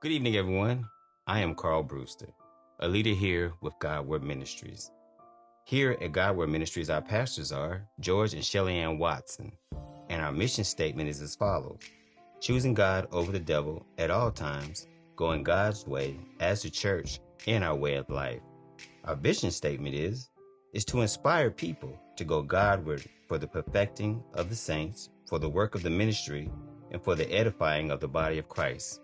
Good evening, everyone. I am Carl Brewster, a leader here with God Word Ministries. Here at God Word Ministries, our pastors are George and Shelly Ann Watson, and our mission statement is as follows: choosing God over the devil at all times, going God's way as the church in our way of life. Our vision statement is to inspire people to go Godward for the perfecting of the saints, for the work of the ministry, and for the edifying of the body of Christ.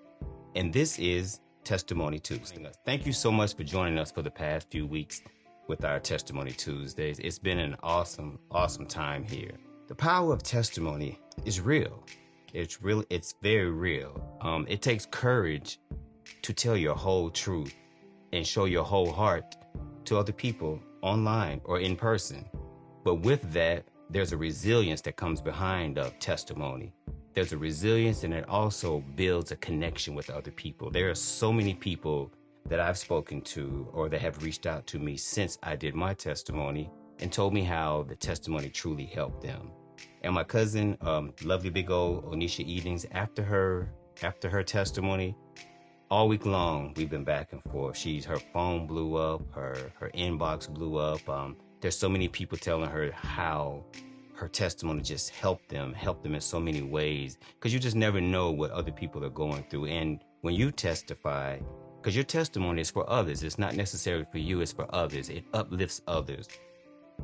And this is Testimony Tuesday. Thank you so much for joining us for the past few weeks with our Testimony Tuesdays. It's been an awesome, awesome time here. The power of testimony is real. It's very real. It takes courage to tell your whole truth and show your whole heart to other people online or in person. But with that, there's a resilience that comes behind a testimony. There's a resilience, and it also builds a connection with other people. There are so many people that I've spoken to or that have reached out to me since I did my testimony and told me how the testimony truly helped them. And my cousin, lovely big old Onisha Evenings, after her testimony, all week long we've been back and forth. Her phone blew up, her inbox blew up. There's so many people telling her how her testimony just helped them in so many ways, because you just never know what other people are going through. And when you testify, because your testimony is for others, it's not necessarily for you, it's for others. It uplifts others.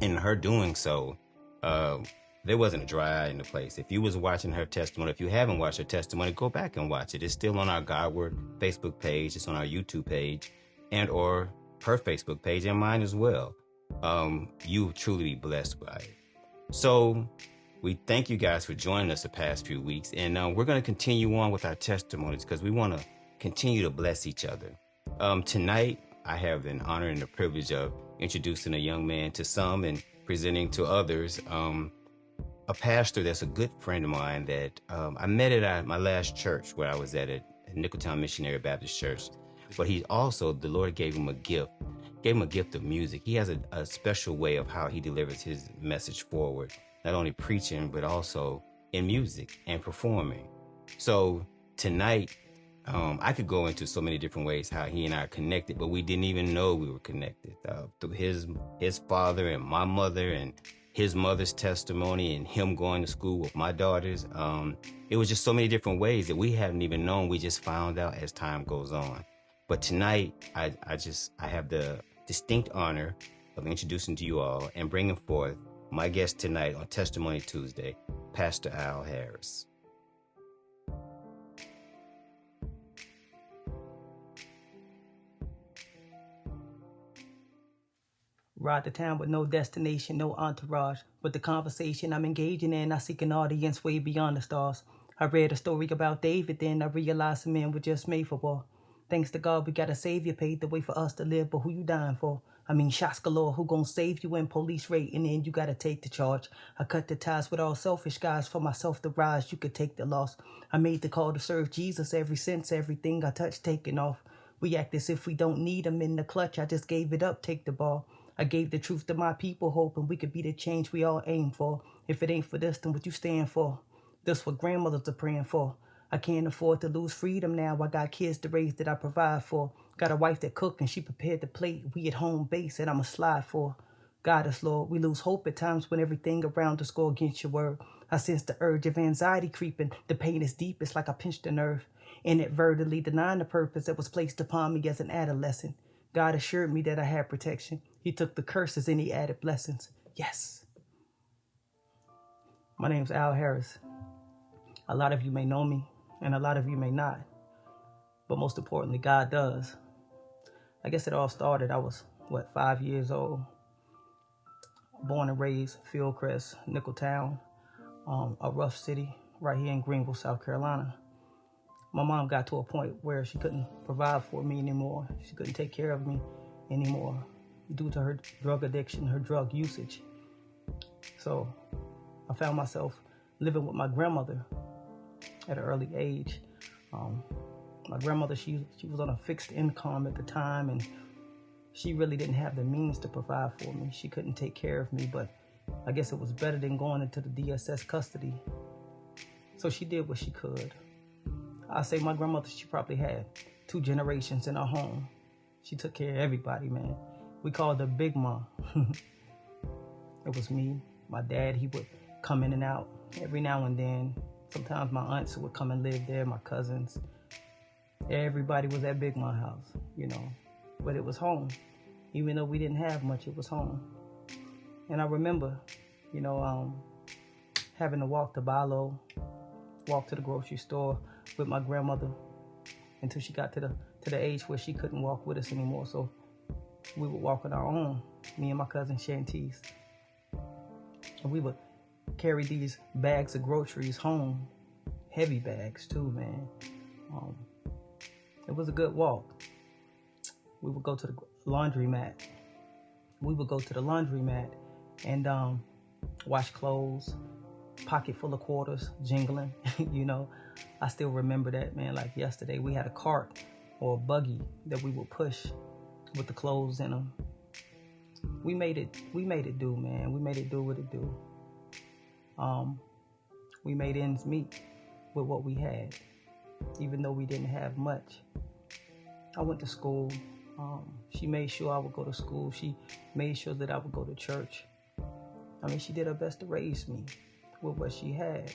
In her doing so, there wasn't a dry eye in the place. If you was watching her testimony, if you haven't watched her testimony, go back and watch it. It's still on our Godward Facebook page. It's on our YouTube page, and or her Facebook page, and mine as well. You will truly be blessed by it. So we thank you guys for joining us the past few weeks, and we're going to continue on with our testimonies because we want to continue to bless each other. Tonight, I have an honor and the privilege of introducing a young man to some and presenting to others. A pastor that's a good friend of mine that I met at my last church where I was at Nicholtown Missionary Baptist Church. But he also, the Lord gave him a gift of music. He has a special way of how he delivers his message forward, not only preaching, but also in music and performing. So tonight, I could go into so many different ways how he and I are connected, but we didn't even know we were connected through his father and my mother and his mother's testimony and him going to school with my daughters. It was just so many different ways that we hadn't even known. We just found out as time goes on. But tonight, I have the distinct honor of introducing to you all and bringing forth my guest tonight on Testimony Tuesday, Pastor Al Harris. Ride to town with no destination, no entourage. With the conversation I'm engaging in, I seek an audience way beyond the stars. I read a story about David, then I realized the men were just made for war. Thanks to God, we got a savior paid the way for us to live, but who you dying for? I mean, shots galore, who gon' save you when police raid, and then you gotta take the charge. I cut the ties with all selfish guys, for myself to rise, you could take the loss. I made the call to serve Jesus ever since everything I touched taken off. We act as if we don't need him in the clutch, I just gave it up, take the ball. I gave the truth to my people, hoping we could be the change we all aim for. If it ain't for this, then what you stand for? This what grandmothers are praying for. I can't afford to lose freedom now. I got kids to raise that I provide for. Got a wife that cook and she prepared the plate. We at home base that I'ma slide for. God us, Lord. We lose hope at times when everything around us go against your word. I sense the urge of anxiety creeping. The pain is deep. It's like I pinched a nerve. Inadvertently denying the purpose that was placed upon me as an adolescent. God assured me that I had protection. He took the curses and he added blessings. Yes. My name's Al Harris. A lot of you may know me, and a lot of you may not. But most importantly, God does. I guess it all started, I was, 5 years old. Born and raised, Fieldcrest, Nicholtown, a rough city right here in Greenville, South Carolina. My mom got to a point where she couldn't provide for me anymore. She couldn't take care of me anymore due to her drug addiction, her drug usage. So I found myself living with my grandmother at an early age. My grandmother, she was on a fixed income at the time, and she really didn't have the means to provide for me. She couldn't take care of me, but I guess it was better than going into the DSS custody. So she did what she could. I say my grandmother, she probably had 2 generations in our home. She took care of everybody, man. We called her Big Mom. It was me, my dad. He would come in and out every now and then. Sometimes my aunts would come and live there, my cousins. Everybody was at Big Mom house, you know. But it was home. Even though we didn't have much, it was home. And I remember, you know, having to walk to Bilo, walk to the grocery store with my grandmother until she got to the age where she couldn't walk with us anymore. So we would walk on our own, me and my cousin Shantice. And we would carry these bags of groceries home, heavy bags too, man. It was a good walk. We would go to the laundromat. And wash clothes, pocket full of quarters, jingling. You know, I still remember that, man, like yesterday. We had a cart or a buggy that we would push with the clothes in them. We made it do, man. We made it do what it do. We made ends meet with what we had, even though we didn't have much. I went to school. She made sure I would go to school. She made sure that I would go to church. I mean, she did her best to raise me with what she had.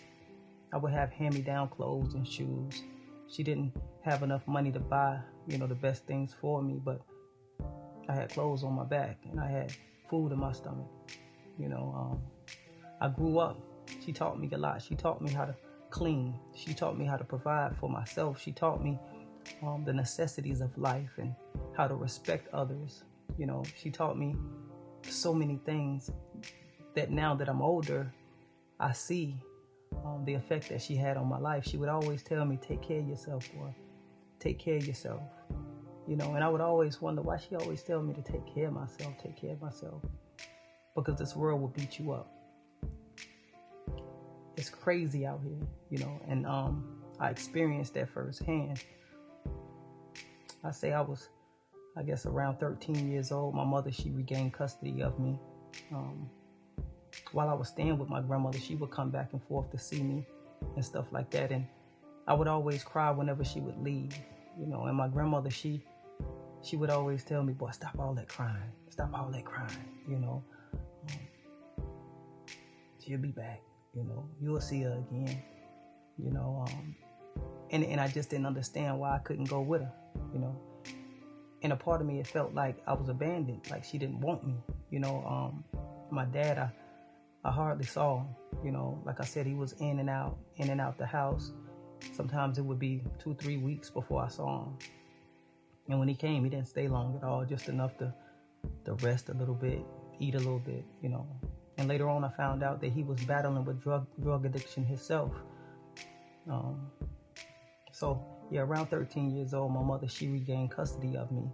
I would have hand-me-down clothes and shoes. She didn't have enough money to buy, you know, the best things for me, but I had clothes on my back and I had food in my stomach. You know, I grew up. She taught me a lot. She taught me how to clean. She taught me how to provide for myself. She taught me the necessities of life and how to respect others. You know, she taught me so many things that now that I'm older, I see the effect that she had on my life. She would always tell me, take care of yourself, boy. Take care of yourself. You know, and I would always wonder why she always tell me to take care of myself. Because this world will beat you up. It's crazy out here, you know, and I experienced that firsthand. I say I was, I guess, around 13 years old. My mother, she regained custody of me. While I was staying with my grandmother, she would come back and forth to see me and stuff like that. And I would always cry whenever she would leave, you know. And my grandmother, she would always tell me, boy, stop all that crying, you know. She'll be back, you know. You'll see her again, you know. And I just didn't understand why I couldn't go with her, you know. And a part of me, it felt like I was abandoned, like she didn't want me, you know. My dad, I hardly saw him, you know. Like I said, he was in and out the house. Sometimes it would be 2-3 weeks before I saw him. And when he came, he didn't stay long at all, just enough to rest a little bit, eat a little bit, you know. And later on, I found out that he was battling with drug addiction himself. So, yeah, around 13 years old, my mother, she regained custody of me.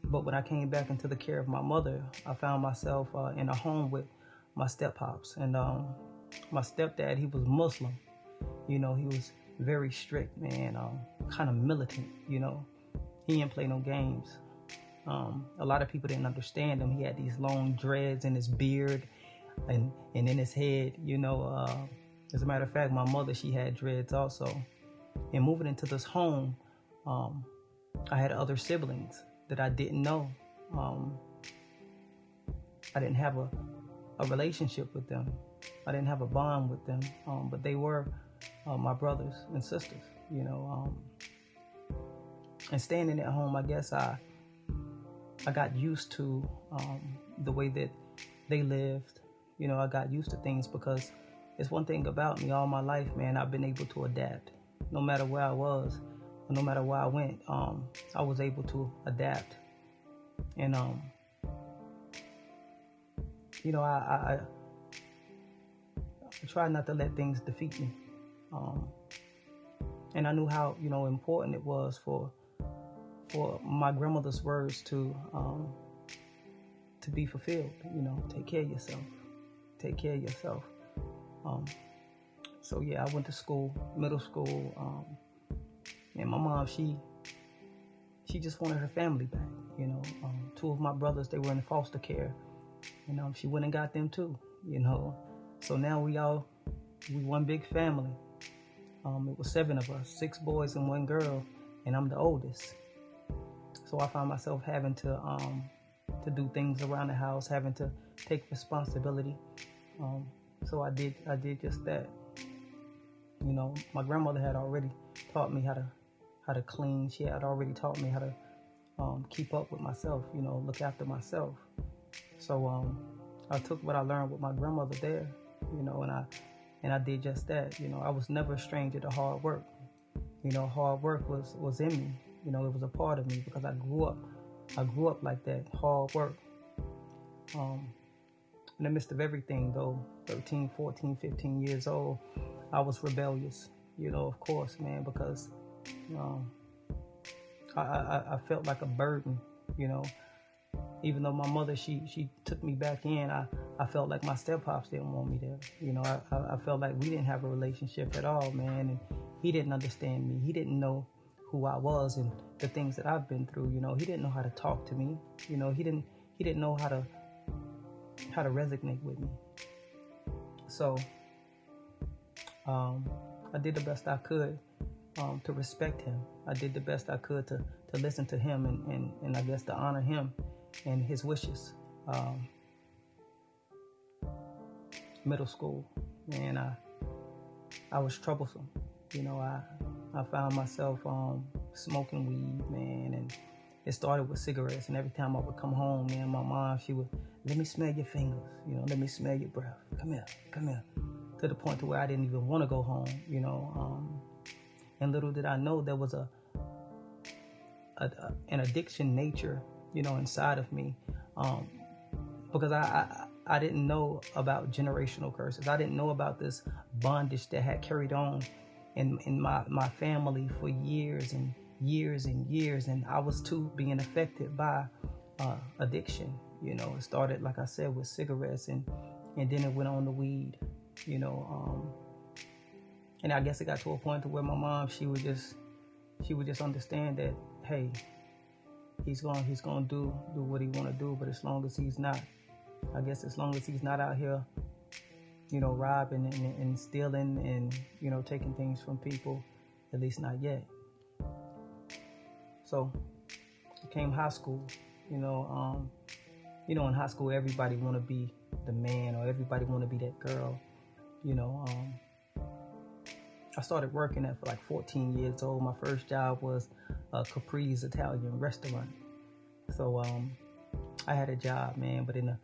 But when I came back into the care of my mother, I found myself in a home with my step-pops. And my stepdad, he was Muslim. You know, he was very strict, man, kind of militant, you know. He didn't play no games. A lot of people didn't understand him. He had these long dreads in his beard and in his head, you know. As a matter of fact, my mother, she had dreads also. And moving into this home, I had other siblings that I didn't know. I didn't have a relationship with them. I didn't have a bond with them, but they were my brothers and sisters, you know. And staying in that home, I guess I got used to the way that they lived. You know, I got used to things because it's one thing about me all my life, man, I've been able to adapt. No matter where I was, or no matter where I went, I was able to adapt. And, you know, I try not to let things defeat me. And I knew how, you know, important it was for my grandmother's words to be fulfilled. You know, take care of yourself. Take care of yourself. So yeah, I went to school, middle school, and my mom, she just wanted her family back. You know, 2 of my brothers, they were in foster care, and she went and got them too. You know, so now we one big family. It was 7 of us, 6 boys and 1 girl, and I'm the oldest. So I found myself having to do things around the house, having to take responsibility. So I did just that. You know, my grandmother had already taught me how to clean. She had already taught me how to keep up with myself, you know, look after myself. So I took what I learned with my grandmother there, you know, and I did just that. You know, I was never a stranger to hard work. You know, hard work was in me. You know, it was a part of me because I grew up like that, hard work. In the midst of everything, though, 13, 14, 15 years old, I was rebellious, you know, of course, man, because I felt like a burden, you know. Even though my mother, she took me back in, I felt like my step-pops didn't want me there. You know, I felt like we didn't have a relationship at all, man, and he didn't understand me. He didn't know who I was and the things that I've been through, you know. He didn't know how to talk to me, you know. He didn't know how to resonate with me. So I did the best I could to respect him. I did the best I could to listen to him and I guess to honor him and his wishes. Middle school, man, I was troublesome. You know, I found myself smoking weed, man, and it started with cigarettes. And every time I would come home, man, my mom, she would, let me smell your fingers, you know, let me smell your breath. Come here. To the point to where I didn't even want to go home, you know. And little did I know there was an addiction nature, you know, inside of me, because I didn't know about generational curses. I didn't know about this bondage that had carried on in my family for years and years and years, and I was too being affected by addiction. You know, it started, like I said, with cigarettes, and then it went on to weed. You know, and I guess it got to a point to where my mom, she would just understand that, hey, he's gonna do what he wanna do, but as long as he's not out here, you know, robbing and stealing and, you know, taking things from people, at least not yet. So it came high school, you know, in high school everybody wanna be the man or everybody wanna be that girl, you know. I started working at for like 14 years old. My first job was a Capri's Italian restaurant. So I had a job, man, but in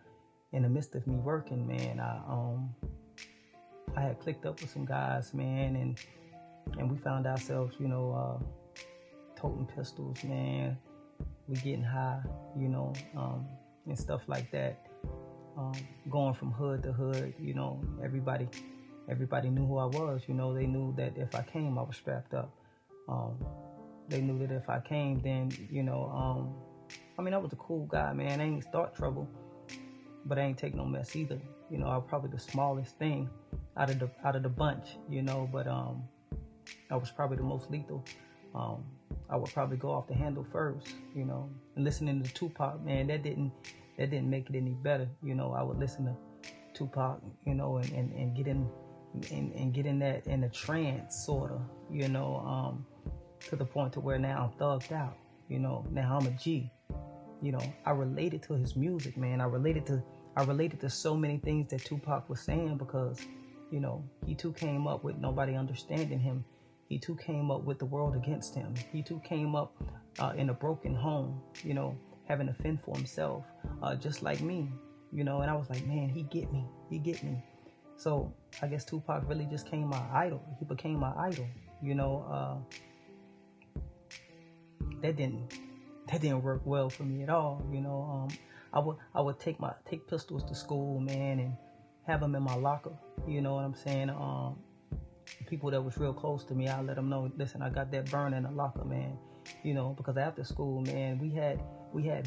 the midst of me working, man, I had clicked up with some guys, man, and we found ourselves, you know, toting pistols, man. We getting high, you know, and stuff like that. Going from hood to hood, you know, everybody knew who I was. You know, they knew that if I came, I was strapped up. They knew that if I came, then, you know, I mean, I was a cool guy, man. I ain't start trouble, but I ain't take no mess either. You know, I was probably the smallest thing out of the bunch, you know, but I was probably the most lethal. I would probably go off the handle first, you know. And listening to Tupac, man, that didn't make it any better. You know, I would listen to Tupac, you know, and get in that, in a trance, sort of, you know, to the point to where now I'm thugged out, you know. Now I'm a G, you know. I related to his music, man. I related to so many things that Tupac was saying because, you know, he too came up with nobody understanding him. He too came up with the world against him. He too came up in a broken home, you know, having to fend for himself, just like me, you know. And I was like, man, he get me. So I guess Tupac really just became my idol. He became my idol, you know. That didn't work well for me at all, you know. I would take pistols to school, man, and have them in my locker. You know what I'm saying? People that was real close to me, I let them know, listen, I got that burn in the locker, man. You know, because after school, man, we had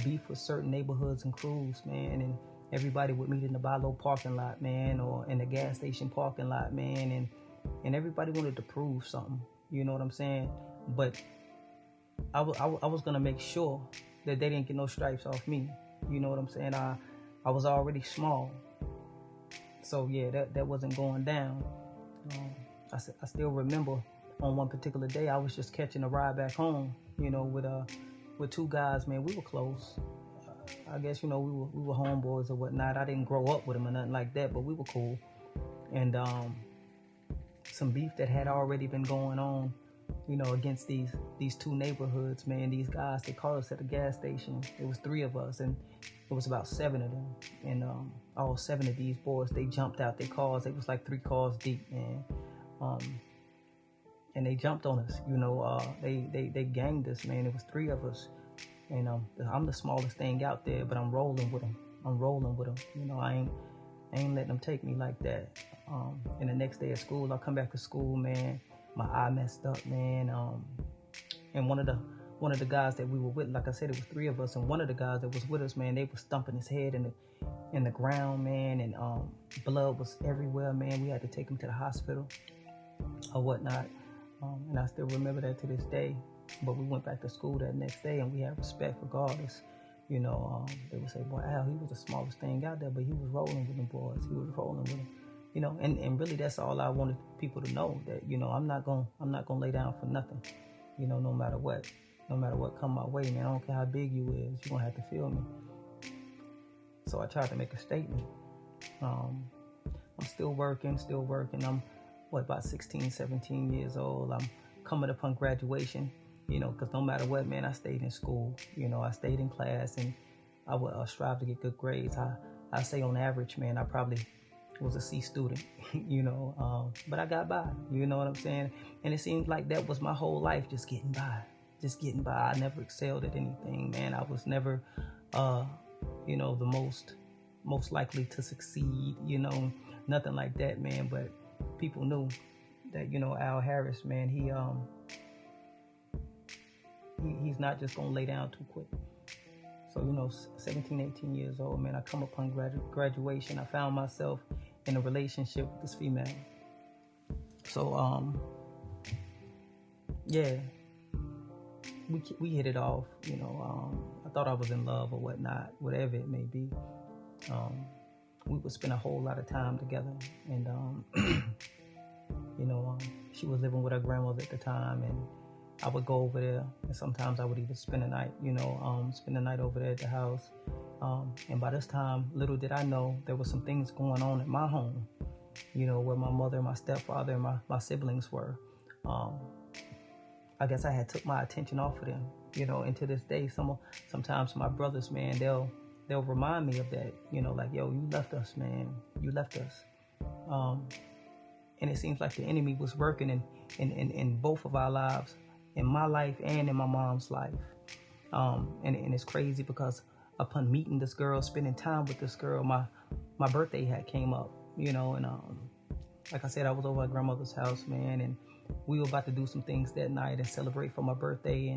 beef with certain neighborhoods and crews, man, and everybody would meet in the Bi-Lo parking lot, man, or in the gas station parking lot, man, and everybody wanted to prove something. You know what I'm saying? But I was gonna make sure that they didn't get no stripes off me. You know what I'm saying? I was already small, so yeah, that wasn't going down. I still remember on one particular day, I was just catching a ride back home, with two guys, man. We were close. I guess, we were homeboys or whatnot. I didn't grow up with them or nothing like that, but we were cool. And some beef that had already been going on, against these two neighborhoods, man. These guys, they called us at the gas station. It was 3 of us, and it was about 7 of them. And all 7 of these boys, they jumped out their cars. It was like 3 cars deep, man. And they jumped on us, they ganged us, man. It was 3 of us. And I'm the smallest thing out there, but I'm rolling with them. I ain't letting them take me like that. And the next day at school, I come back to school, man. My eye messed up, man. And one of the guys that we were with, like I said, it was 3 of us, and one of the guys that was with us, man, they were stumping his head in the ground, man, and blood was everywhere, man. We had to take him to the hospital or whatnot. And I still remember that to this day. But we went back to school that next day, and we had respect regardless. They would say, boy, Al, he was the smallest thing out there, but he was rolling with them boys. He was rolling with them. And really that's all I wanted people to know, that, I'm not gonna lay down for nothing, no matter what come my way, man. I don't care how big you is, you're gonna have to feel me. So I tried to make a statement. I'm still working. I'm about 16, 17 years old. I'm coming upon graduation, because no matter what, man, I stayed in school. I stayed in class, and I would strive to get good grades. I say on average, man, I probably was a C student, but I got by, you know what I'm saying? And it seemed like that was my whole life, just getting by. I never excelled at anything, man. I was never, the most likely to succeed, nothing like that, man. But people knew that, Al Harris, man, he's not just gonna lay down too quick. So, 17, 18 years old, man, I come upon graduation. I found myself in a relationship with this female. So, yeah, we hit it off, I thought I was in love or whatnot, whatever it may be. We would spend a whole lot of time together, and, she was living with her grandmother at the time, and I would go over there, and sometimes I would even spend the night, spend the night over there at the house. And by this time, little did I know, there were some things going on at my home, where my mother, my stepfather, and my siblings were. I guess I had took my attention off of them, and to this day, sometimes my brothers, man, they'll remind me of that, like, yo, you left us, man, you left us. And it seems like the enemy was working in both of our lives, in my life and in my mom's life. And it's crazy because upon meeting this girl, spending time with this girl, my birthday had came up, and like I said, I was over at grandmother's house, man, and we were about to do some things that night and celebrate for my birthday,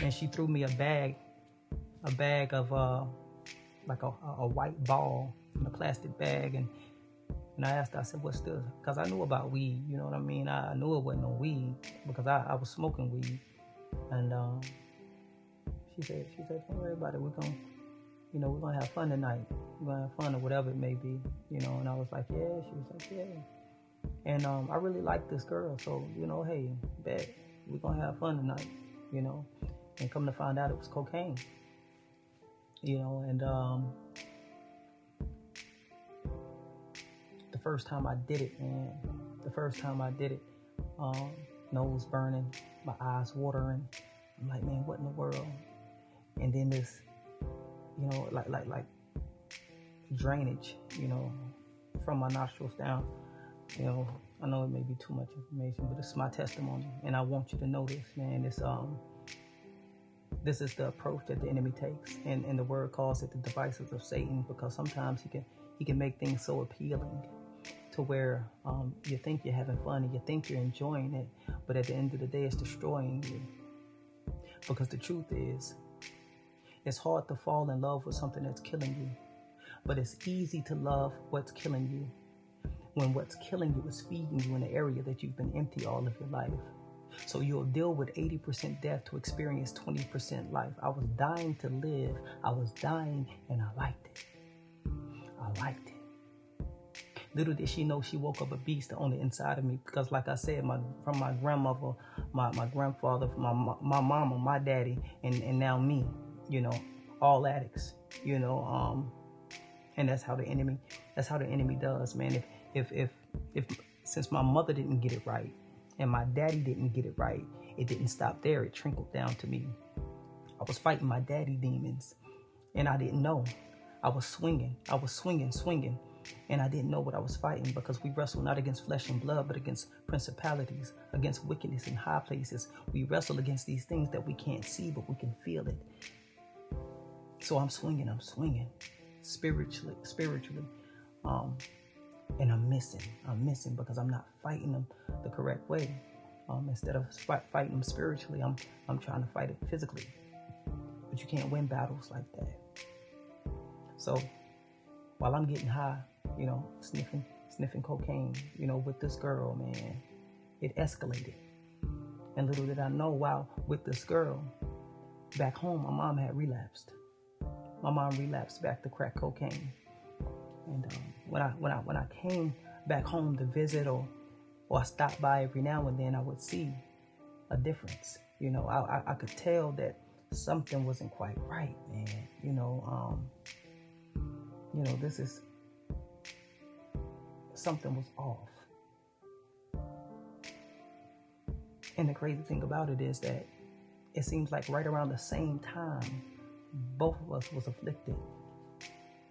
and she threw me a bag of like a white ball in a plastic bag, and I asked her, I said, what's this? Because I knew about weed, you know what I mean? I knew it wasn't no weed because I was smoking weed. And she said, don't worry about it. We're gonna have fun tonight. We're gonna have fun or whatever it may be, And I was like, yeah. She was like, yeah. And I really like this girl, so hey, bet we're gonna have fun tonight, And come to find out, it was cocaine, And the first time I did it, man, nose burning, my eyes watering. I'm like, man, what in the world? And then this, like drainage, from my nostrils down. I know it may be too much information, but it's my testimony, and I want you to know this, man. This is the approach that the enemy takes, and the word calls it the devices of Satan, because sometimes he can make things so appealing to where you think you're having fun and you think you're enjoying it, but at the end of the day, it's destroying you. Because the truth is, it's hard to fall in love with something that's killing you, but it's easy to love what's killing you when what's killing you is feeding you in an area that you've been empty all of your life. So you'll deal with 80% death to experience 20% life. I was dying to live. I was dying, and I liked it. Little did she know she woke up a beast on the inside of me because, like I said, from my grandmother, my grandfather, my mama, my daddy, and now me, all addicts, and that's how the enemy does, man. If since my mother didn't get it right and my daddy didn't get it right, it didn't stop there. It trickled down to me. I was fighting my daddy demons, and I didn't know. I was swinging, and I didn't know what I was fighting, because we wrestle not against flesh and blood, but against principalities, against wickedness in high places. We wrestle against these things that we can't see, but we can feel it. So I'm swinging spiritually, and I'm missing because I'm not fighting them the correct way. Instead of fighting them spiritually, I'm trying to fight it physically. But you can't win battles like that. So while I'm getting high, sniffing cocaine, with this girl, man, it escalated. And little did I know, while with this girl, back home, my mom had relapsed. My mom relapsed back to crack cocaine. And when I came back home to visit, or I stopped by every now and then, I would see a difference. I could tell that something wasn't quite right, man. This is, something was off. And the crazy thing about it is that it seems like right around the same time, both of us was afflicted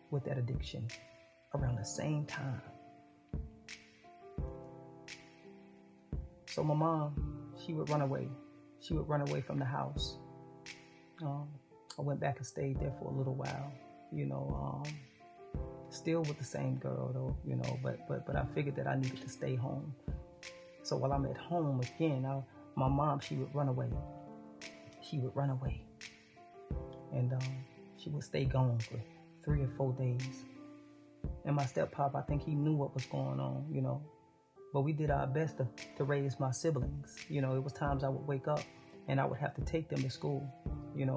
with that addiction around the same time. So my mom, she would run away. She would run away from the house. I went back and stayed there for a little while, still with the same girl though, but I figured that I needed to stay home. So while I'm at home again, my mom, she would run away. And she would stay gone for 3 or 4 days. And my step-pop, I think he knew what was going on, but we did our best to raise my siblings. It was times I would wake up and I would have to take them to school,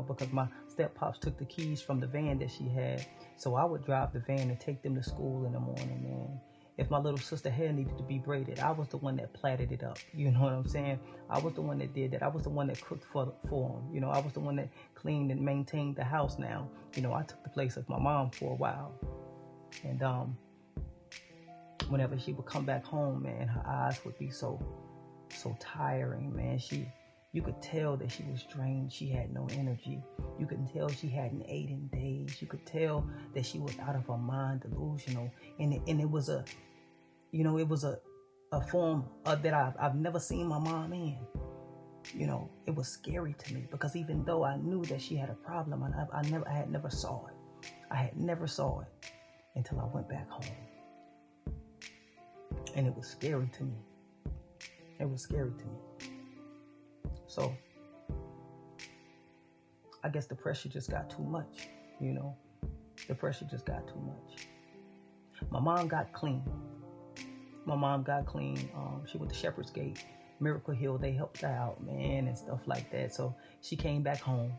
because my step-pops took the keys from the van that she had. So I would drive the van and take them to school in the morning, man. If my little sister hair needed to be braided, I was the one that plaited it up. You know what I'm saying? I was the one that did that. I was the one that cooked for them. I was the one that cleaned and maintained the house now. I took the place of my mom for a while. And whenever she would come back home, man, her eyes would be so tiring, man. You could tell that she was drained. She had no energy. You could tell she hadn't ate in days. You could tell that she was out of her mind, delusional. And it was a form that I've never seen my mom in. It was scary to me, because even though I knew that she had a problem, I had never saw it. I had never saw it until I went back home. And it was scary to me. So I guess the pressure just got too much, The pressure just got too much. My mom got clean. She went to Shepherd's Gate, Miracle Hill. They helped her out, man, and stuff like that. So she came back home.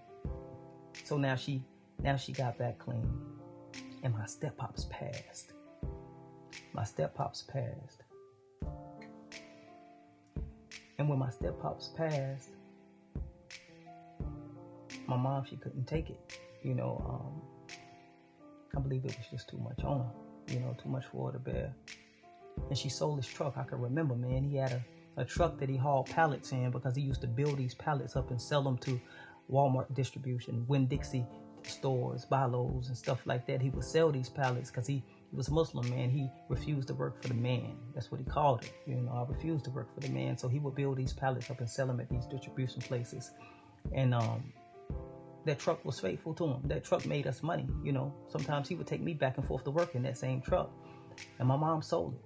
So now she got back clean. And my step-pops passed. And when my step-pops passed, my mom, she couldn't take it. I believe it was just too much on her, too much for her to bear. And she sold his truck. I can remember, man, he had a truck that he hauled pallets in, because he used to build these pallets up and sell them to Walmart distribution, Winn-Dixie stores, Bi-Lo's and stuff like that. He would sell these pallets because he was Muslim, man. He refused to work for the man. That's what he called it. I refused to work for the man. So he would build these pallets up and sell them at these distribution places. And that truck was faithful to him. That truck made us money. Sometimes he would take me back and forth to work in that same truck. And my mom sold it.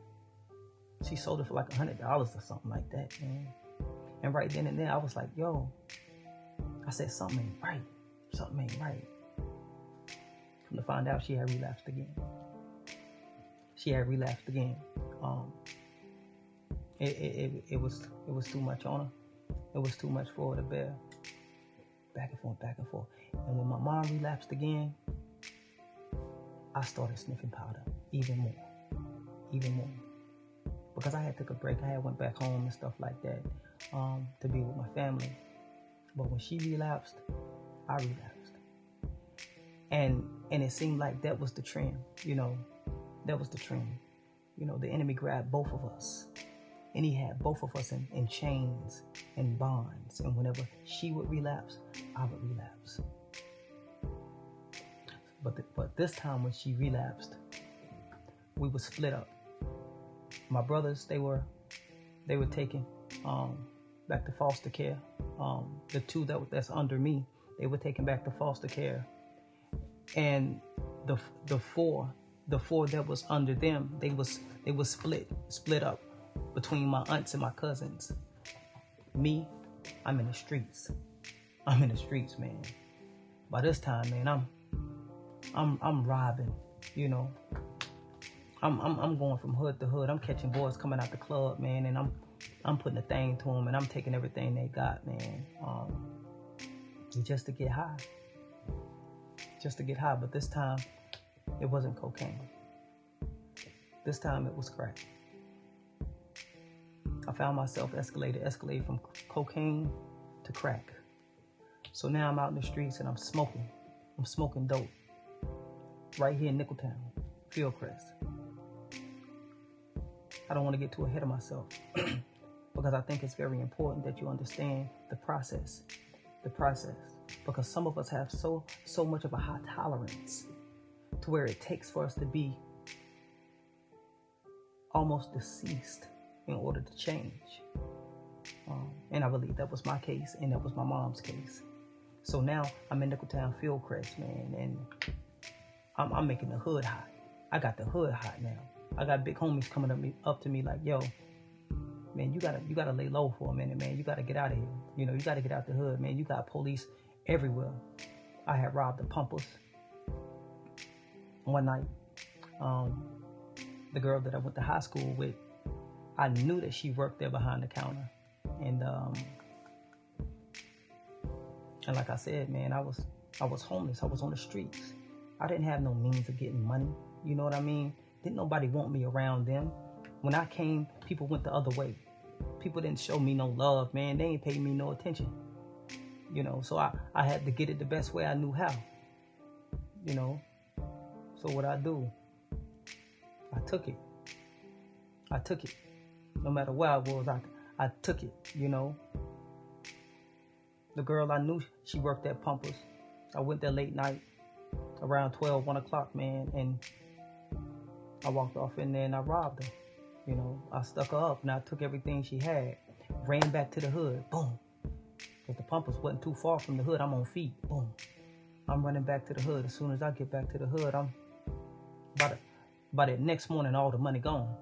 She sold it for like $100 or something like that, man. And right then and there, I was like, yo, I said, something ain't right. Come to find out, she had relapsed again. It was too much on her. It was too much for her to bear. Back and forth. And when my mom relapsed again, I started sniffing powder even more. even more. Because I had took a break. I had went back home and stuff like that to be with my family. But when she relapsed, I relapsed. And it seemed like that was the trend, that was the trend. The enemy grabbed both of us. And he had both of us in chains and bonds. And whenever she would relapse, I would relapse. But this time when she relapsed, we were split up. My brothers, they were taken back to foster care. The two that's under me, they were taken back to foster care. And the four that was under them, they was split up between my aunts and my cousins. Me, I'm in the streets. I'm in the streets, man. By this time, man, I'm robbing, I'm going from hood to hood. I'm catching boys coming out the club, man, and I'm putting a thing to them, and I'm taking everything they got, man, just to get high. But this time, it wasn't cocaine. This time, it was crack. I found myself escalated from cocaine to crack. So now I'm out in the streets and I'm smoking. I'm smoking dope. Right here in Nickeltown, Fieldcrest. I don't want to get too ahead of myself because I think it's very important that you understand the process. Because some of us have so much of a high tolerance to where it takes for us to be almost deceased in order to change. And I believe that was my case, and that was my mom's case. So now I'm in Nickeltown, Fieldcrest, man, and I'm making the hood hot. I got the hood hot now. I got big homies coming up to me like, yo, man, you gotta lay low for a minute, man. You gotta get out of here. You gotta get out the hood, man. You got police everywhere. I had robbed the Pumpers one night. The girl that I went to high school with, I knew that she worked there behind the counter. And like I said, man, I was homeless. I was on the streets. I didn't have no means of getting money. You know what I mean? Didn't nobody want me around them. When I came, people went the other way. People didn't show me no love, man. They ain't paid me no attention. So I had to get it the best way I knew how. So what I do, I took it. No matter where I was, I took it, The girl I knew, she worked at Pumpers. I went there late night, around 12, 1 o'clock, man, and I walked off in there and I robbed her. I stuck her up and I took everything she had, ran back to the hood, boom. Because the Pumpers wasn't too far from the hood, I'm on feet, boom. I'm running back to the hood. As soon as I get back to the hood, I'm by the next morning, all the money gone.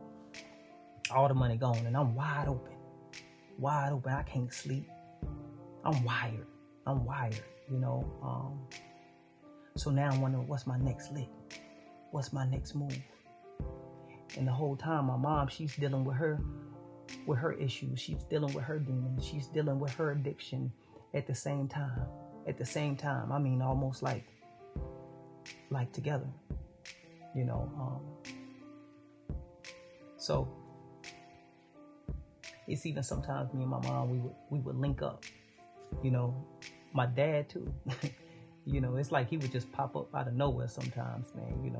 And I'm wide open. I can't sleep. I'm wired. So now I'm wondering, what's my next lick? What's my next move? And the whole time, my mom, she's dealing with her issues. She's dealing with her demons. She's dealing with her addiction at the same time. I mean, almost like together, So it's even sometimes me and my mom, we would link up. My dad too. It's like he would just pop up out of nowhere sometimes, man.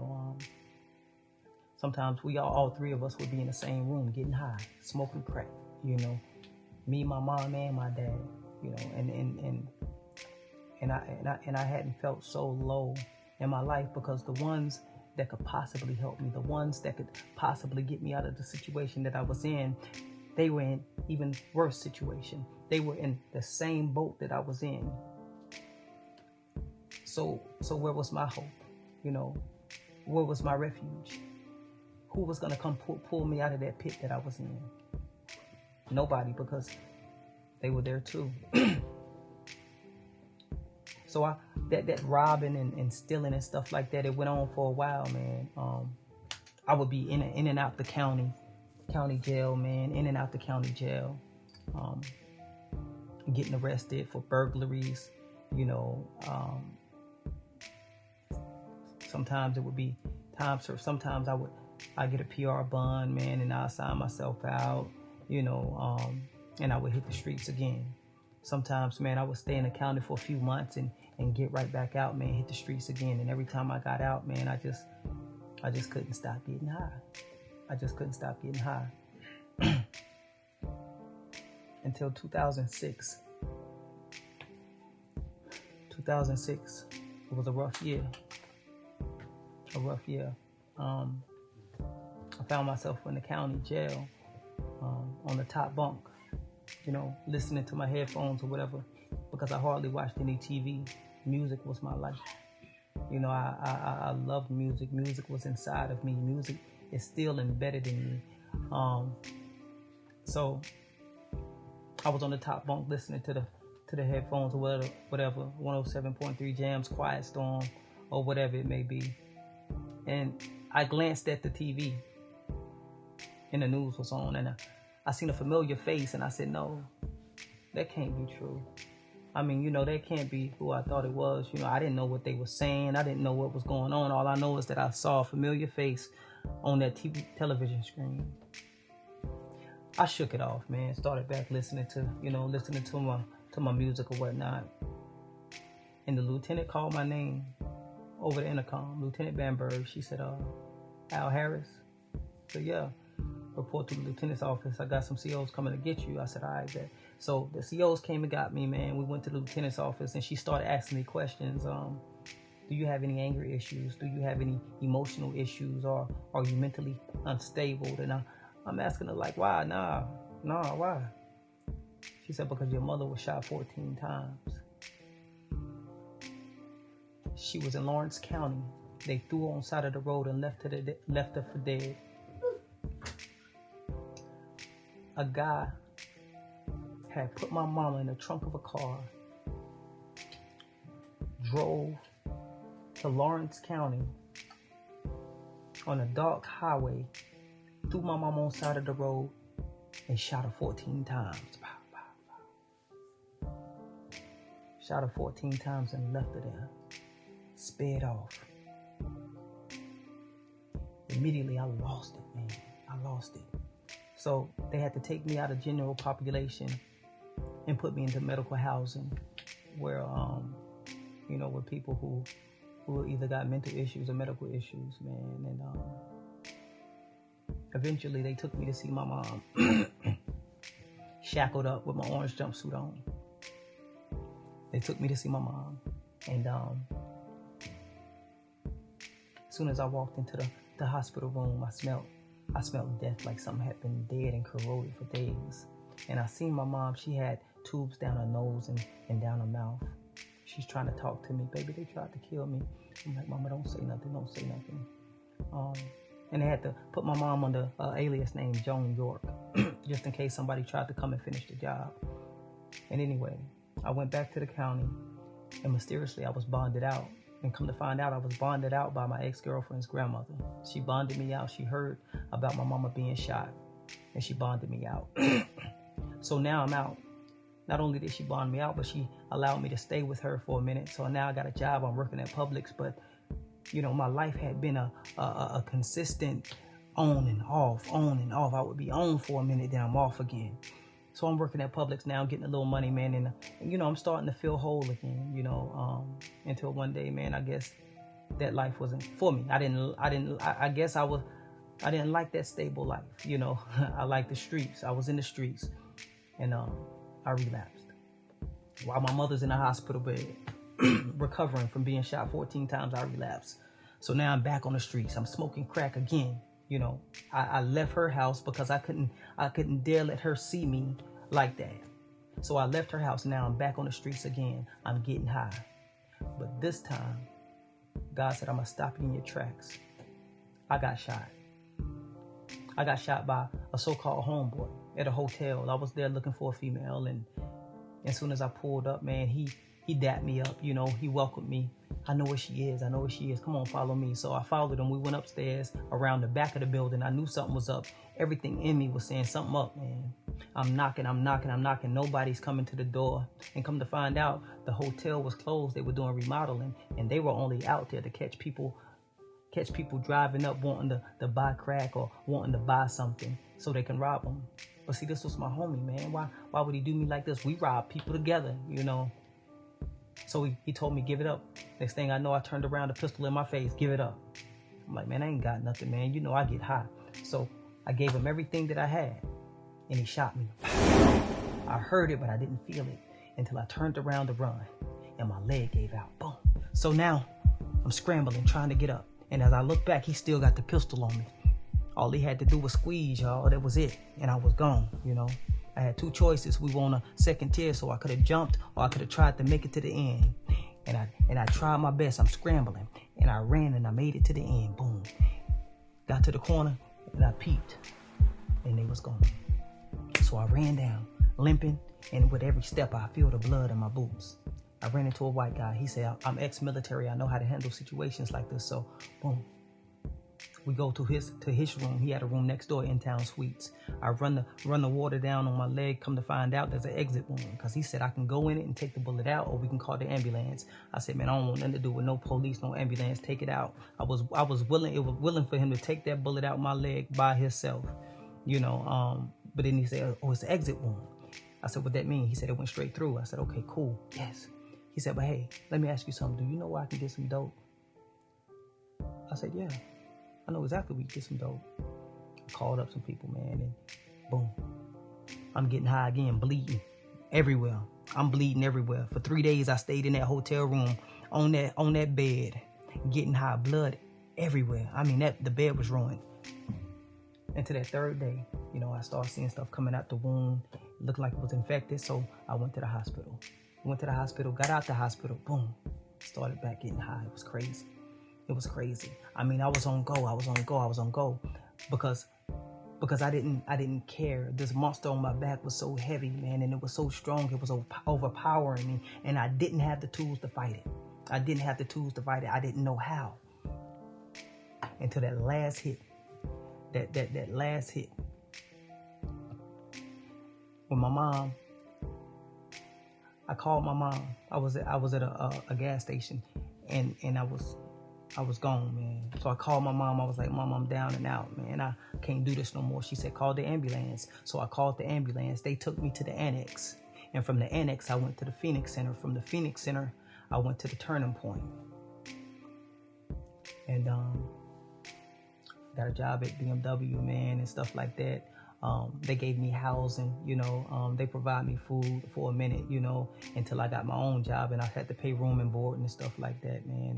Sometimes we all three of us would be in the same room getting high, smoking crack. Me, my mom, and my dad. And I hadn't felt so low in my life because the ones that could possibly help me, the ones that could possibly get me out of the situation that I was in, they were in even worse situation. They were in the same boat that I was in. So where was my hope? Where was my refuge? Who was gonna come pull me out of that pit that I was in? Nobody, because they were there too. So that robbing and stealing and stuff like that, it went on for a while, man. I would be in and out the county jail, man, in and out the county jail, getting arrested for burglaries, Sometimes it would be times, or sometimes I I get a PR bond, man, and I sign myself out, and I would hit the streets again. Sometimes, man, I would stay in the county for a few months and get right back out, man, hit the streets again. And every time I got out, man, I just couldn't stop getting high. I just couldn't stop getting high. Until 2006. 2006, it was a rough year. I found myself in the county jail, on the top bunk, listening to my headphones or whatever, because I hardly watched any TV. Music was my life. I loved music. Music was inside of me. Music is still embedded in me. So I was on the top bunk listening to the headphones or whatever, 107.3 Jams, Quiet Storm, or whatever it may be. And I glanced at the TV and the news was on, and I seen a familiar face, and I said, no, that can't be true. That can't be who I thought it was. I didn't know what they were saying. I didn't know what was going on. All I know is that I saw a familiar face on that television screen. I shook it off, man. Started back listening to my music or whatnot. And the lieutenant called my name over the intercom, Lieutenant Bamberg. She said, Al Harris? I said, yeah. Report to the lieutenant's office. I got some COs coming to get you. I said, all right, bet. So the COs came and got me, man. We went to the lieutenant's office, and she started asking me questions. Do you have any anger issues? Do you have any emotional issues? Or are you mentally unstable? And I'm asking her, like, why? Nah, why? She said, because your mother was shot 14 times. She was in Lawrence County. They threw her on the side of the road and left her for dead. A guy had put my mama in the trunk of a car, drove to Lawrence County on a dark highway, threw my mama on the side of the road, and shot her 14 times. Shot her 14 times and left her there. Sped off. Immediately, I lost it, man. I lost it. So they had to take me out of general population and put me into medical housing, where with people who either got mental issues or medical issues, man. And eventually they took me to see my mom, shackled up with my orange jumpsuit on. They took me to see my mom, and as soon as I walked into the hospital room, I smelled death, like something had been dead and corroded for days. And I seen my mom. She had tubes down her nose and down her mouth. She's trying to talk to me. Baby, they tried to kill me. I'm like, Mama, don't say nothing. And they had to put my mom under an alias named Joan York, just in case somebody tried to come and finish the job. And anyway, I went back to the county, and mysteriously I was bonded out. And come to find out, I was bonded out by my ex-girlfriend's grandmother. She bonded me out. She heard about my mama being shot, and she bonded me out. So now I'm out. Not only did she bond me out, but she allowed me to stay with her for a minute. So now I got a job. I'm working at Publix. But, my life had been a consistent on and off. I would be on for a minute, then I'm off again. So I'm working at Publix now, getting a little money, man, and I'm starting to feel whole again, until one day, man, I guess that life wasn't for me. I didn't like that stable life, I like the streets. I was in the streets, and I relapsed. While my mother's in the hospital bed, recovering from being shot 14 times, I relapsed. So now I'm back on the streets. I'm smoking crack again. I left her house because I couldn't dare let her see me like that. So I left her house. Now I'm back on the streets again. I'm getting high. But this time, God said, I'm going to stop you in your tracks. I got shot. I got shot by a so-called homeboy at a hotel. I was there looking for a female, and as soon as I pulled up, man, he dapped me up. He welcomed me. I know where she is. Come on, follow me. So I followed him. We went upstairs around the back of the building. I knew something was up. Everything in me was saying something up, man. I'm knocking. Nobody's coming to the door. And come to find out, the hotel was closed. They were doing remodeling, and they were only out there to catch people catch people driving up wanting to buy crack or wanting to buy something so they can rob them. But see, this was my homie, man. Why would he do me like this? We rob people together, you know. So he told me, give it up. Next thing I know, I turned around, the pistol in my face, give it up. I'm like, man, I ain't got nothing, man. You know I get high. So I gave him everything that I had, and he shot me. I heard it, but I didn't feel it until I turned around to run, and my leg gave out. Boom. So now I'm scrambling, trying to get up. And as I look back, he still got the pistol on me. All he had to do was squeeze, y'all. That was it. And I was gone, you know. I had two choices. We were on a second tier, so I could have jumped or I could have tried to make it to the end. And I tried my best. I'm scrambling. And I ran and I made it to the end. Boom. Got to the corner and I peeped. And they was gone. So I ran down, limping. And with every step, I feel the blood in my boots. I ran into a white guy. He said, I'm ex-military. I know how to handle situations like this. So, boom. We go to his room. He had a room next door, In Town Suites. I run the water down on my leg. Come to find out, there's an exit wound because he said I can go in it and take the bullet out, or we can call the ambulance. I said, man, I don't want nothing to do with no police, no ambulance. Take it out. I was willing. It was willing for him to take that bullet out my leg by himself, you know. But then he said, oh, it's an exit wound. I said, what that mean? He said it went straight through. I said, okay, cool. Yes. He said, but hey, let me ask you something. Do you know where I can get some dope? I said, yeah. I know exactly where you get some dope. I called up some people, man, and boom. I'm getting high again, bleeding everywhere. I'm bleeding everywhere. For 3 days, I stayed in that hotel room on that bed, getting high, blood everywhere. I mean, the bed was ruined. And to that third day, you know, I started seeing stuff coming out the wound. It looked like it was infected, so I went to the hospital. Got out the hospital, boom. Started back getting high. It was crazy. It was crazy. I mean, I was on go. Because I didn't care. This monster on my back was so heavy, man, and it was so strong. It was overpowering me, and I didn't have the tools to fight it. I didn't know how. Until that last hit. That last hit. When my mom, I called my mom. I was at a gas station, and I was gone, man. So I called my mom. I was like, Mom, I'm down and out, man. I can't do this no more. She said, call the ambulance. So I called the ambulance. They took me to the annex. And from the annex, I went to the Phoenix Center. From the Phoenix Center, I went to the Turning Point. And got a job at BMW, man, and stuff like that. They gave me housing, you know. They provide me food for a minute, you know, until I got my own job. And I had to pay room and board and stuff like that, man.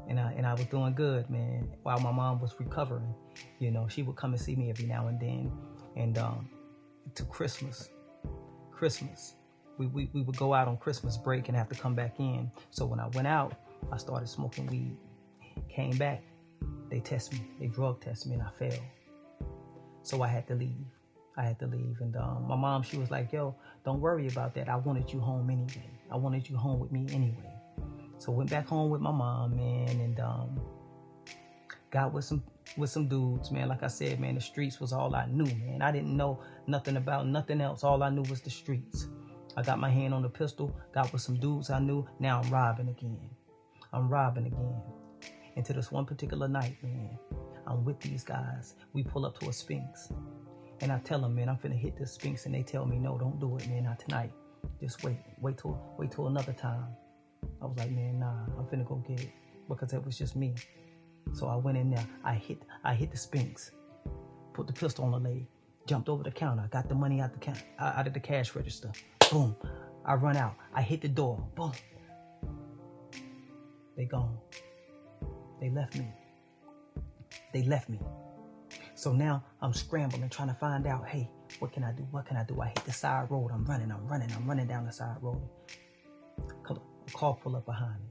And I was doing good, man, while my mom was recovering. You know, she would come and see me every now and then. And to Christmas, we would go out on Christmas break and have to come back in. So when I went out, I started smoking weed. Came back, they drug tested me, and I failed. So I had to leave. And my mom, she was like, yo, don't worry about that. I wanted you home anyway. I wanted you home with me anyway. So went back home with my mom, man, and got with some dudes, man. Like I said, man, the streets was all I knew, man. I didn't know nothing about nothing else. All I knew was the streets. I got my hand on the pistol, got with some dudes I knew. Now I'm robbing again. And to this one particular night, man, I'm with these guys. We pull up to a Sphinx. And I tell them, man, I'm finna hit this Sphinx. And they tell me, no, don't do it, man, not tonight. Just wait till another time. I was like, man, nah, I'm finna go get it. Because it was just me. So I went in there. I hit the Sphinx. Put the pistol on the leg. Jumped over the counter. Got the money out of the cash register. Boom. I run out. I hit the door. Boom. They gone. They left me. So now I'm scrambling, trying to find out, hey, what can I do? I hit the side road. I'm running down the side road. A car pulled up behind me.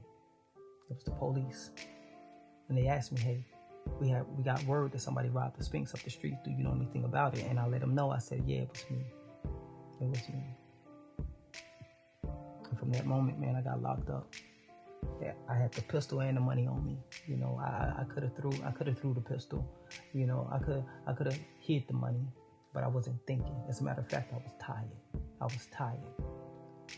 It was the police. And they asked me, hey, we got word that somebody robbed the Sphinx up the street. Do you know anything about it? And I let them know. I said, yeah, it was me. And from that moment, man, I got locked up. Yeah, I had the pistol and the money on me. You know, I could have threw the pistol. You know, I could have hid the money, but I wasn't thinking. As a matter of fact, I was tired.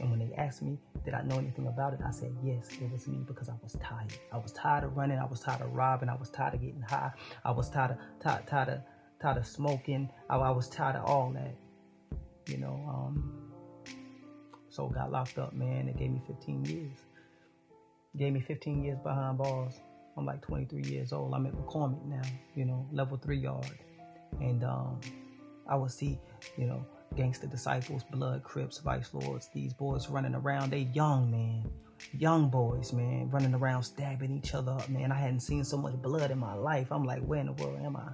And when they asked me, did I know anything about it? I said, yes, it was me, because I was tired. I was tired of running. I was tired of robbing. I was tired of getting high. I was tired of smoking. I was tired of all that, you know. So got locked up, man. It gave me 15 years. Gave me 15 years behind bars. I'm like 23 years old. I'm at McCormick now, you know, level 3 yard. And I would see, you know, Gangster Disciples, Blood, Crips, Vice Lords, these boys running around. They young, man. Young boys, man, running around stabbing each other up, man. I hadn't seen so much blood in my life. I'm like, where in the world am I?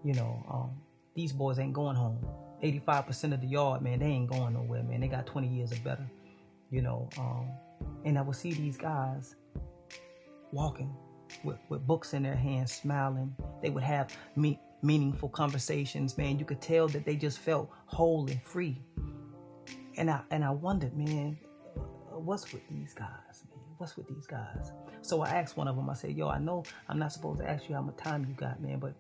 You know, these boys ain't going home. 85% of the yard, man, they ain't going nowhere, man. They got 20 years or better, you know. And I would see these guys walking with books in their hands, smiling. They would have meaningful conversations, man. You could tell that they just felt whole and free. And I wondered, man, what's with these guys, man? What's with these guys? So I asked one of them, I said, yo, I know I'm not supposed to ask you how much time you got, man, but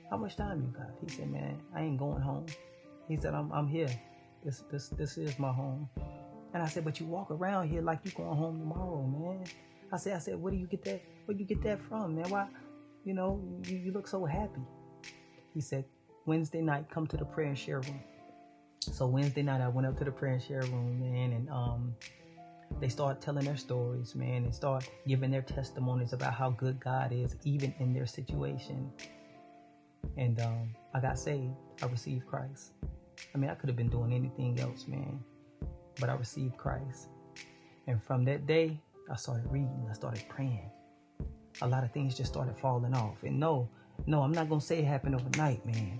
how much time you got? He said, man, I ain't going home. He said, I'm here. This is my home. And I said, but you walk around here like you going home tomorrow, man. I said, where do you get that from, man? Why, you know, you look so happy. He said, Wednesday night, come to the prayer and share room. So Wednesday night, I went up to the prayer and share room, man, and they started telling their stories, man, and start giving their testimonies about how good God is, even in their situation. And I got saved. I received Christ. I mean, I could have been doing anything else, man, but I received Christ. And from that day, I started reading. I started praying. A lot of things just started falling off. And no, I'm not going to say it happened overnight, man,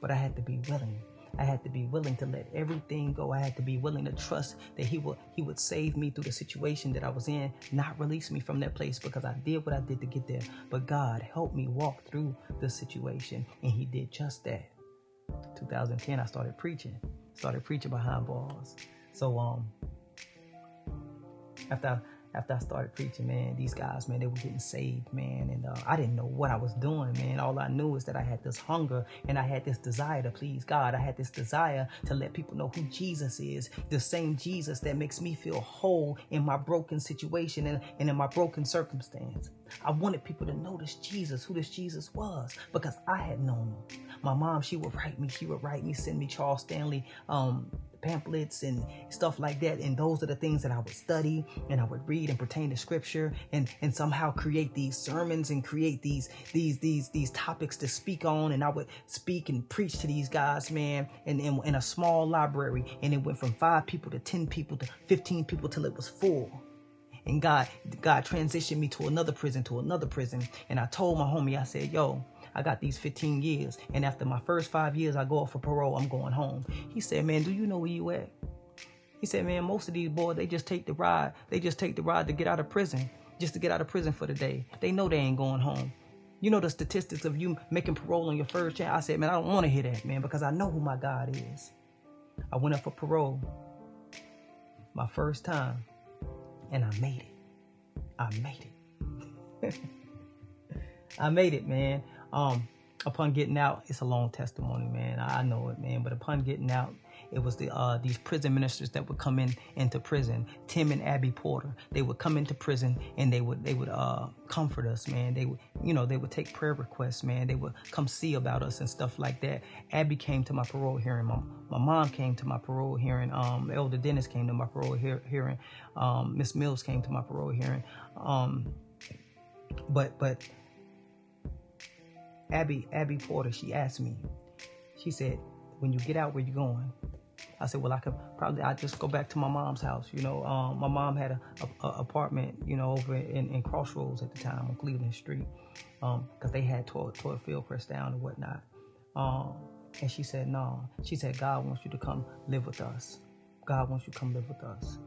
but I had to be willing. I had to be willing to let everything go. I had to be willing to trust that he would save me through the situation that I was in, not release me from that place, because I did what I did to get there. But God helped me walk through the situation, and he did just that. 2010, I started preaching behind bars. So after I started preaching, man, these guys, man, they were getting saved, man. And I didn't know what I was doing, man. All I knew is that I had this hunger and I had this desire to please God. I had this desire to let people know who Jesus is, the same Jesus that makes me feel whole in my broken situation and in my broken circumstance. I wanted people to know this Jesus, who this Jesus was, because I had known him. My mom, she would write me, send me Charles Stanley pamphlets and stuff like that, and those are the things that I would study and I would read and pertain to scripture and somehow create these sermons and create these topics to speak on, and I would speak and preach to these guys, man, in a small library, and it went from 5 people to 10 people to 15 people till it was full. And God transitioned me to another prison, and I told my homie, I said, yo, I got these 15 years, and after my first 5 years, I go off for parole, I'm going home. He said, man, do you know where you at? He said, man, most of these boys, they just take the ride. They just take the ride to get out of prison, just to get out of prison for the day. They know they ain't going home. You know the statistics of you making parole on your first chance? I said, man, I don't want to hear that, man, because I know who my God is. I went up for parole my first time, and I made it. I made it, man. Upon getting out, it's a long testimony, man. I know it, man. But upon getting out, it was these prison ministers that would come into prison. Tim and Abby Porter. They would come into prison and they would comfort us, man. They would take prayer requests, man. They would come see about us and stuff like that. Abby came to my parole hearing. My mom came to my parole hearing. Elder Dennis came to my parole hearing. Miss Mills came to my parole hearing. But Abby Porter, she asked me, she said, when you get out, where you going? I said, well, I just go back to my mom's house. You know, my mom had a apartment, you know, over in Crossroads at the time on Cleveland Street, because they had toilet Fieldcrest down and whatnot. And she said, no. She said, God wants you to come live with us. God wants you to come live with us.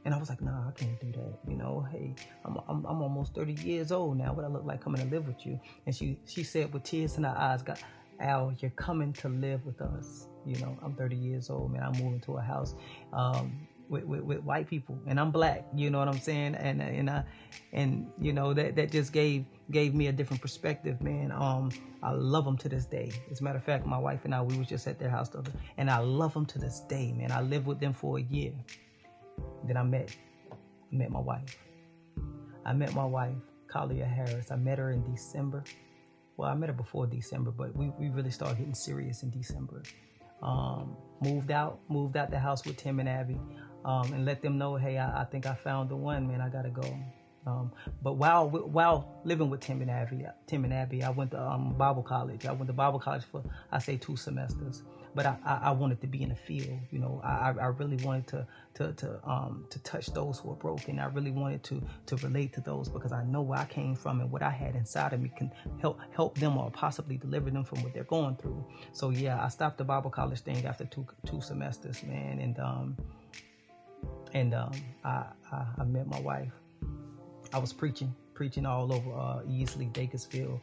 And I was like, nah, I can't do that. You know, hey, I'm almost 30 years old now. What I look like coming to live with you? And she said with tears in her eyes, God, Al, you're coming to live with us. You know, I'm 30 years old, man. I'm moving to a house. with white people, and I'm black. You know what I'm saying? And you know that just gave me a different perspective, man. I love them to this day. As a matter of fact, my wife and we was just at their house the other, and I love them to this day, man. I lived with them for a year. Then I met my wife. I met my wife, Kalia Harris. I met her in December. Well, I met her before December, but we really started getting serious in December. Moved out the house with Tim and Abby, and let them know, hey, I think I found the one, man. I gotta go. But while living with Tim and Abby, I went to Bible college. I went to Bible college for, I say, 2 semesters. But I wanted to be in the field. You know, I really wanted to touch those who are broken. I really wanted to relate to those, because I know where I came from, and what I had inside of me can help them, or possibly deliver them from what they're going through. So yeah, I stopped the Bible college thing after two semesters, man, and I met my wife. I was preaching all over Easley, Bakersfield,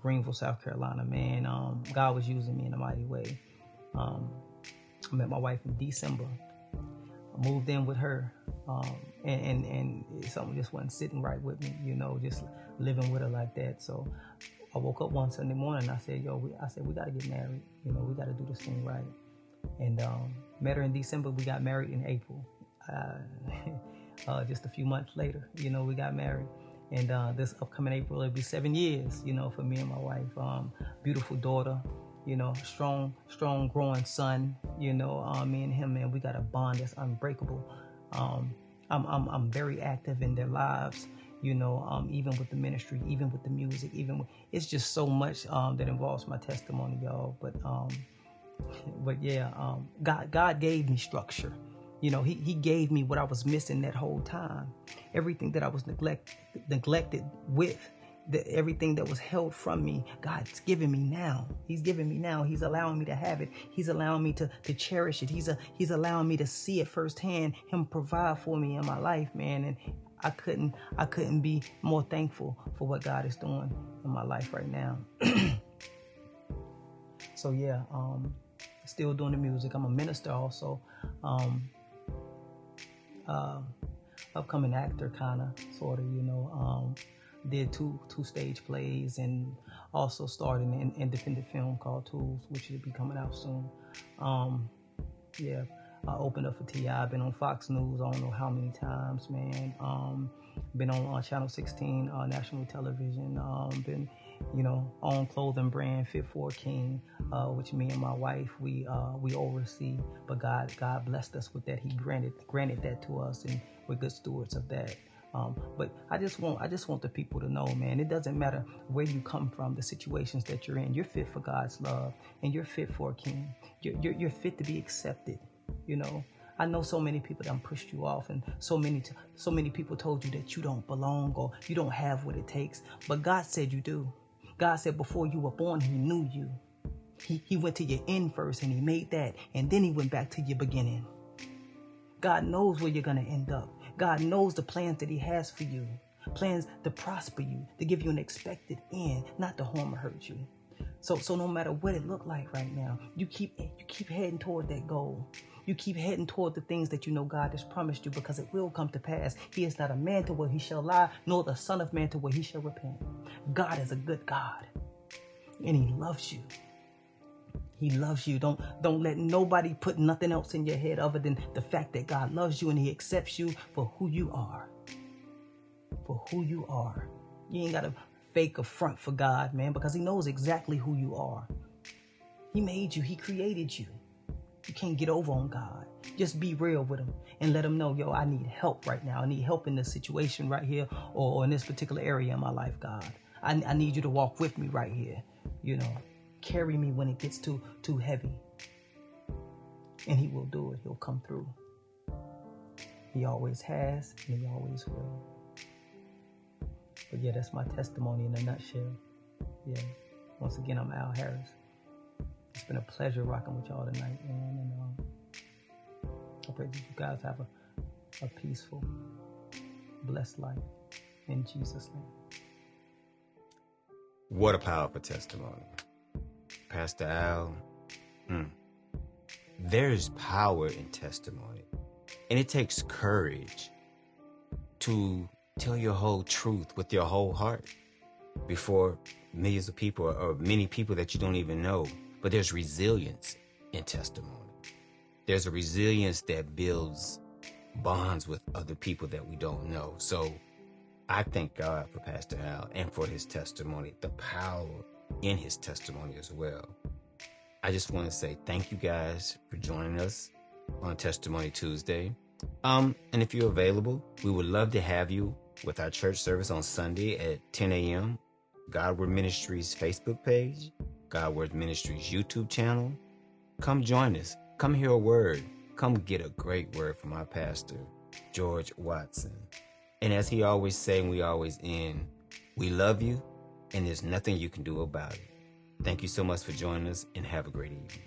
Greenville, South Carolina, man. God was using me in a mighty way. I met my wife in December. I moved in with her, and something just wasn't sitting right with me, you know, just living with her like that. So I woke up one Sunday morning, and I said, we got to get married. You know, we got to do this thing right. And met her in December. We got married in April. Just a few months later, you know, we got married. And this upcoming April, it'll be 7 years, you know, for me and my wife. Beautiful daughter, you know, strong growing son, you know. Me and him, man, we got a bond that's unbreakable. I'm very active in their lives, you know, even with the ministry, even with the music, it's just so much that involves my testimony, y'all. But yeah, God gave me structure. You know, he gave me what I was missing that whole time. Everything that I was neglected with, everything that was held from me, God's giving me now. He's giving me now. He's allowing me to have it. He's allowing me to cherish it. He's allowing me to see it firsthand. Him provide for me in my life, man. And I couldn't be more thankful for what God is doing in my life right now. So yeah, still doing the music. I'm a minister also. Upcoming actor, kind of, sort of, you know. Did two stage plays, and also started an independent film called Tools, which should be coming out soon. Yeah, I opened up for T.I. Been on Fox News, I don't know how many times, man. Been on Channel 16, national television. Been, you know, own clothing brand Fit for a King, which me and my wife we oversee. But God blessed us with that. He granted that to us, and we're good stewards of that. But I just want the people to know, man, it doesn't matter where you come from, the situations that you're in. You're fit for God's love, and you're fit for a king. You're fit to be accepted. You know, I know so many people that pushed you off, and so many people told you that you don't belong, or you don't have what it takes. But God said you do. God said before you were born, He knew you. He went to your end first, and He made that, and then He went back to your beginning. God knows where you're going to end up. God knows the plans that He has for you. Plans to prosper you, to give you an expected end, not to harm or hurt you. So no matter what it looked like right now, you keep heading toward that goal. You keep heading toward the things that you know God has promised you, because it will come to pass. He is not a man to where He shall lie, nor the son of man to where He shall repent. God is a good God, and He loves you. He loves you. Don't let nobody put nothing else in your head other than the fact that God loves you, and He accepts you for who you are. For who you are. You ain't got to fake a front for God, man, because He knows exactly who you are. He made you. He created you. You can't get over on God. Just be real with Him and let Him know, yo, I need help right now. I need help in this situation right here, or in this particular area in my life, God. I need you to walk with me right here, you know. Carry me when it gets too heavy. And He will do it. He'll come through. He always has, and He always will. But yeah, that's my testimony in a nutshell. Yeah. Once again, I'm Al Harris. It's been a pleasure rocking with y'all tonight, man. And I pray that you guys have a peaceful, blessed life. In Jesus' name. What a powerful testimony. Pastor Al, there is power in testimony. And it takes courage to tell your whole truth with your whole heart before millions of people or many people that you don't even know. But there's resilience in testimony. There's a resilience that builds bonds with other people that we don't know. So I thank God for Pastor Al and for his testimony, the power in his testimony as well. I just want to say thank you guys for joining us on Testimony Tuesday. And if you're available, we would love to have you with our church service on Sunday at 10 a.m. Godward Ministries Facebook page, Godward Ministries YouTube channel. Come join us. Come hear a word. Come get a great word from our pastor, George Watson. And as he always say, and we always end, we love you, and there's nothing you can do about it. Thank you so much for joining us, and have a great evening.